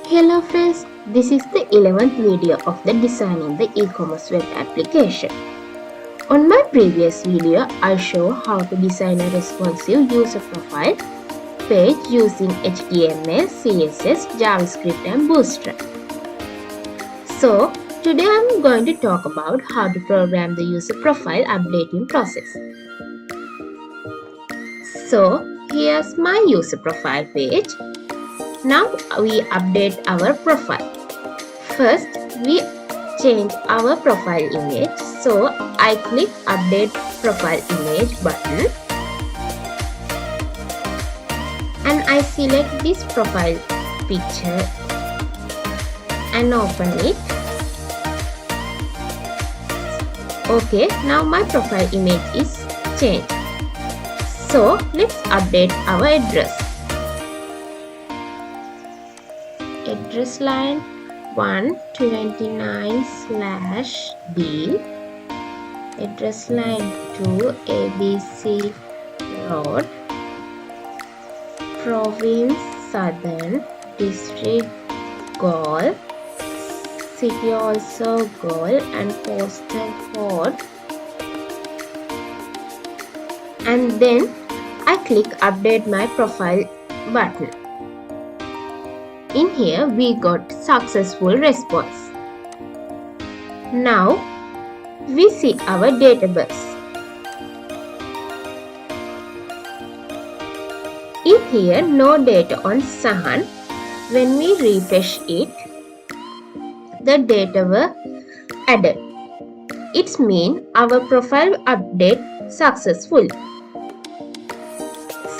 Hello friends, this is the 11th video of the designing the e-commerce web application. On my previous video, I show how to design a responsive user profile page using HTML, CSS, JavaScript and Bootstrap. So, today I'm going to talk about how to program the user profile updating process. So, here's my user profile page. Now we update our profile. First, we change our profile image. So I click update profile image button and I select this profile picture and open it. Okay, now my profile image is changed. So let's update our address. Address line 129/D, address line 2 ABC Road, Province Southern, District Galle, City also Galle and postal code, and then I click update my profile button. In here we got successful response. Now we see our database. In here no data on Sahan. When we refresh it, the data were added. It means our profile update successful.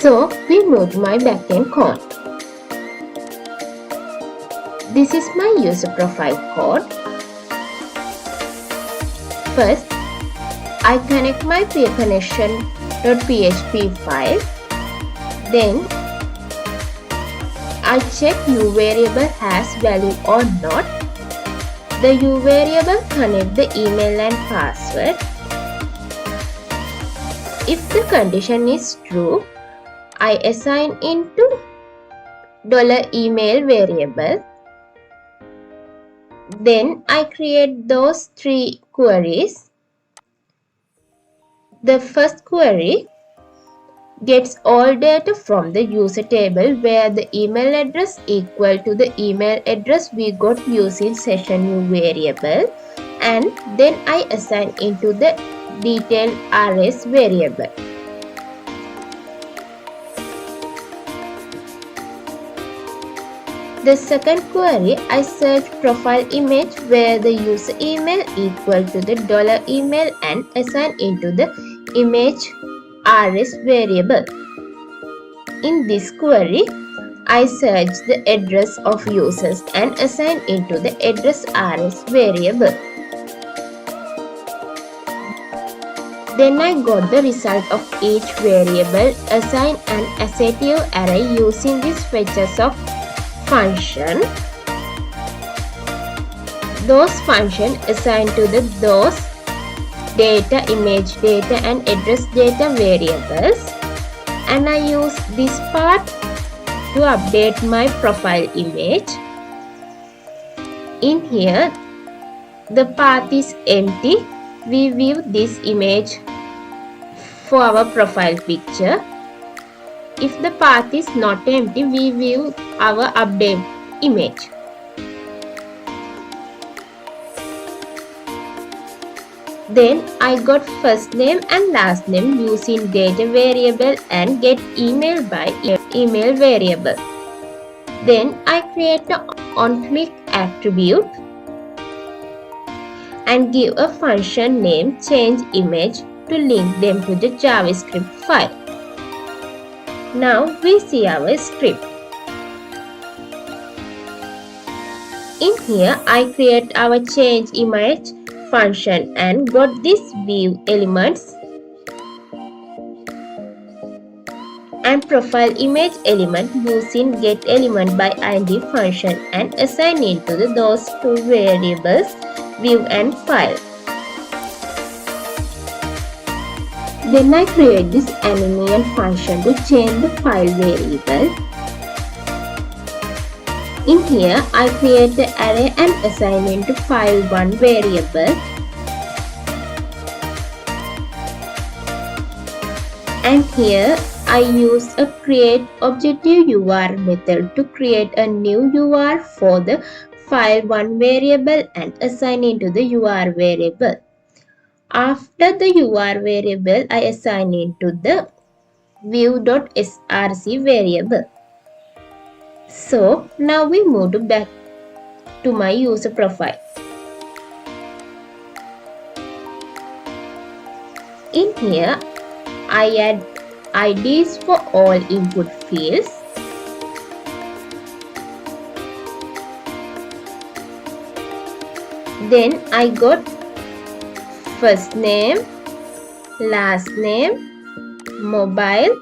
So we move to my backend code. This is my user profile code. First, I connect my peer connection.php file. Then, I check U variable has value or not. The U variable connect the email and password. If the condition is true, I assign into $email variable. Then I create those three queries. The first query gets all data from the user table where the email address equal to the email address we got using session new variable, and then I assign into the detail rs variable. The second query, I search profile image where the user email equal to the $email and assign into the image rs variable. In this query, I search the address of users and assign into the address rs variable. Then I got the result of each variable, assign an associative array using this fetches of function. Those functions assigned to those data, image data and address data variables, and I use this part to update my profile image. In here the path is empty. We view this image for our profile picture. If the path is not empty, we view our update image. Then I got first name and last name using data variable and get email by email variable. Then I create the onClick attribute and give a function name change image to link them to the JavaScript file. Now we see our script. In here I create our change image function and got this view elements and profile image element using get element by id function and assign into those two variables view and file. Then I create this animation function to change the file variable. In here, I create the array and assign it to file1 variable. And here, I use a create objective UR method to create a new UR for the file1 variable and assign it to the UR variable. After the UR variable, I assign it to the view.src variable. So now we move back to my user profile. In here, I add IDs for all input fields. Then I got first name, last name, mobile,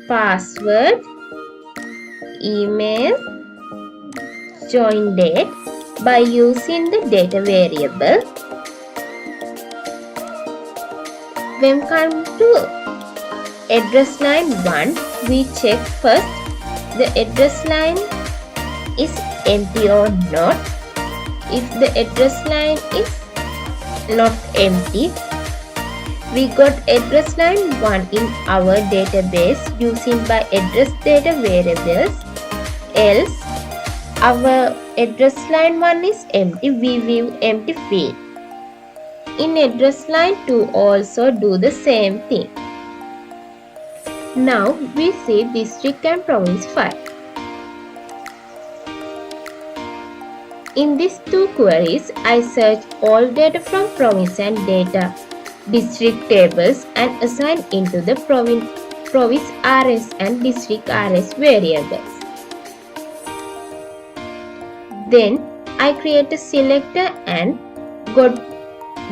password, email, join date by using the data variable. When come to address line 1, we check first the address line is empty or not. If the address line is not empty, we got address line 1 in our database using by address data variables. Else, our address line 1 is empty, we view empty field. In address line 2 also do the same thing. Now we see district and province file. In these two queries, I search all data from province and data district tables and assign into the province RS and district RS variables. Then I create a selector and got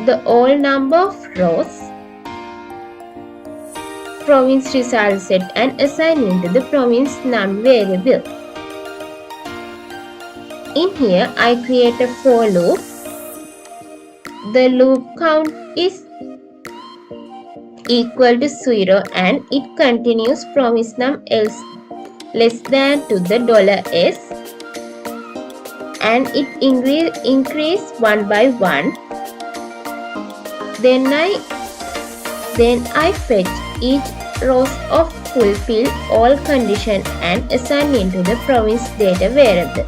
the all number of rows, province result set and assign into the province num variable. In here, I create a for loop. The loop count is equal to 0 and it continues province num else less than to the $s and it increase 1 by 1. Then I fetch each rows of fulfill all condition and assign into the province data variable.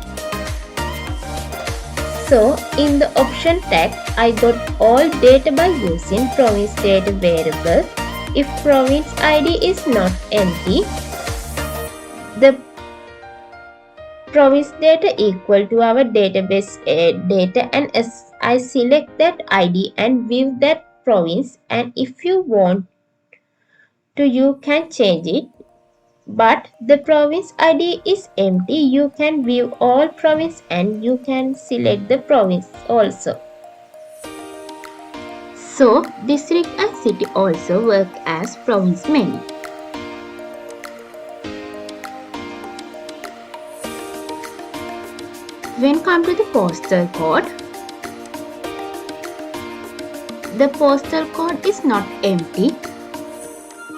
So in the option tag, I got all data by using province data variable. If province ID is not empty, the province data equal to our database data and I select that ID and view that province, and if you want to you can change it, but the province ID is empty, you can view all province and you can select the province also. So district and city also work as province menu. When come to the postal code, the postal code is not empty.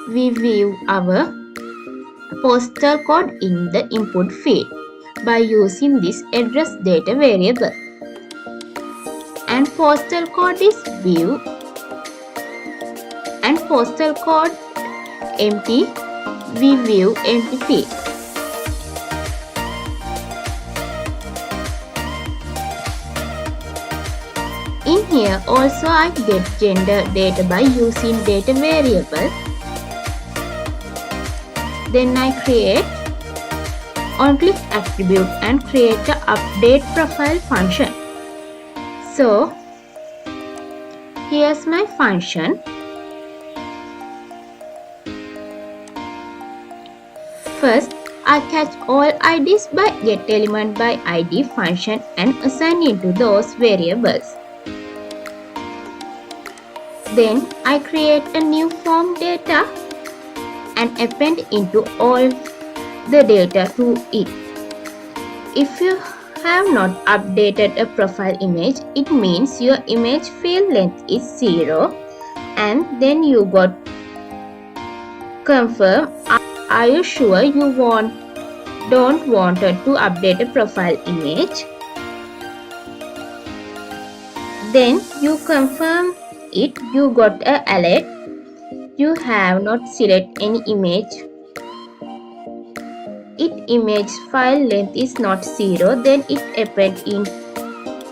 We view our postal code in the input field by using this address data variable. And postal code is view and postal code empty, we view empty field. In here also I get gender data by using data variable. Then I create on-click attribute and create the update profile function. So here's my function. First, I catch all IDs by getElement by ID function and assign into those variables. Then I create a new form data and append into all the data to it. If you have not updated a profile image, it means your image field length is 0, and then you got confirm. Are you sure you want don't wanted to update a profile image, then you confirm it, you got an alert, you have not selected any image, image file length is not 0, then it append in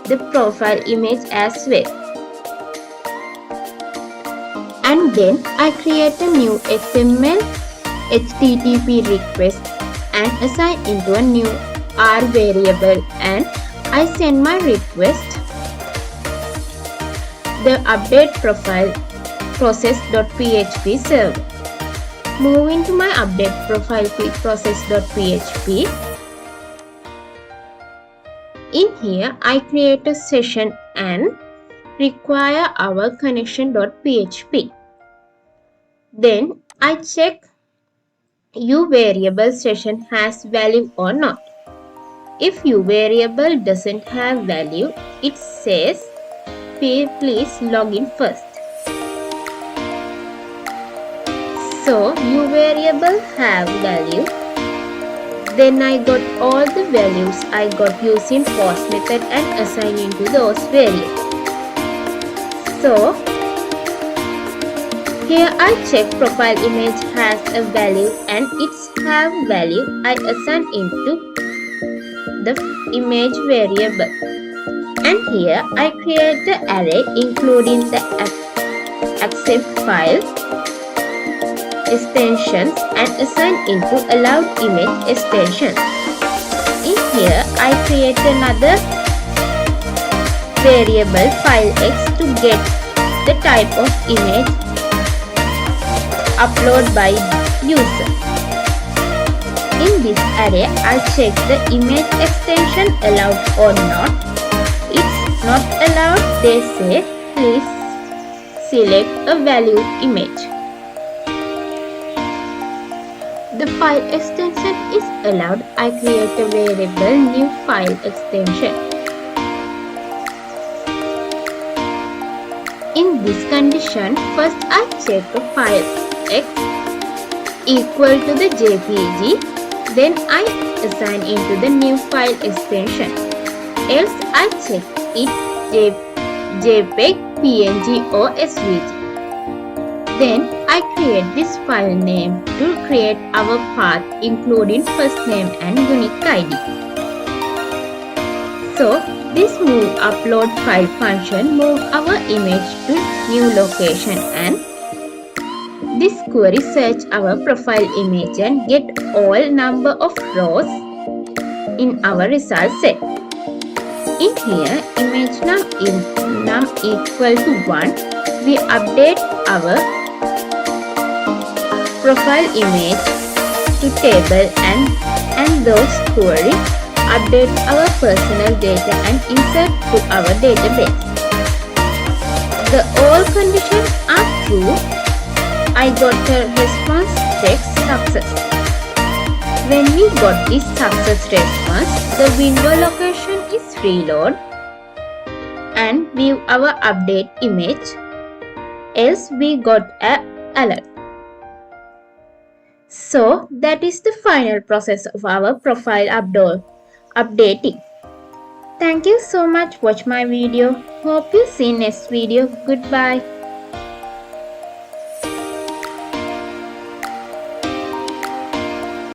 the profile image as well. And then I create a new XML HTTP request and assign into a new R variable, and I send my request the update profile process.php server. Move into my update profile process.php. In here, I create a session and require our connection.php. Then I check U variable session has value or not. If U variable doesn't have value, it says please log in first. So U variable have value. Then I got all the values I got using post method and assign into those variables. So here I check profile image has a value and its have value I assign into the image variable. And here I create the array including the accept file extensions and assign into allowed image extensions. In here I create another variable file x to get the type of image uploaded by user. In this array I check the image extension allowed or not. It's not allowed, they say please select a value image. The file extension is allowed, I create a variable new file extension. In this condition, first I check the file x equal to the JPG, then I assign into the new file extension. Else I check it JPEG, PNG or SVG. Then I create this file name to create our path including first name and unique ID. So this move upload file function move our image to new location, and this query search our profile image and get all number of rows in our result set. In here image num equal to 1, we update our profile image to table and those query update our personal data and insert to our database. The all conditions are true. I got a response check success. When we got this success response, the window location is reload and view our update image, else we got an alert. So that is the final process of our profile updating. Thank you so much. Watch my video. Hope you see next video. Goodbye.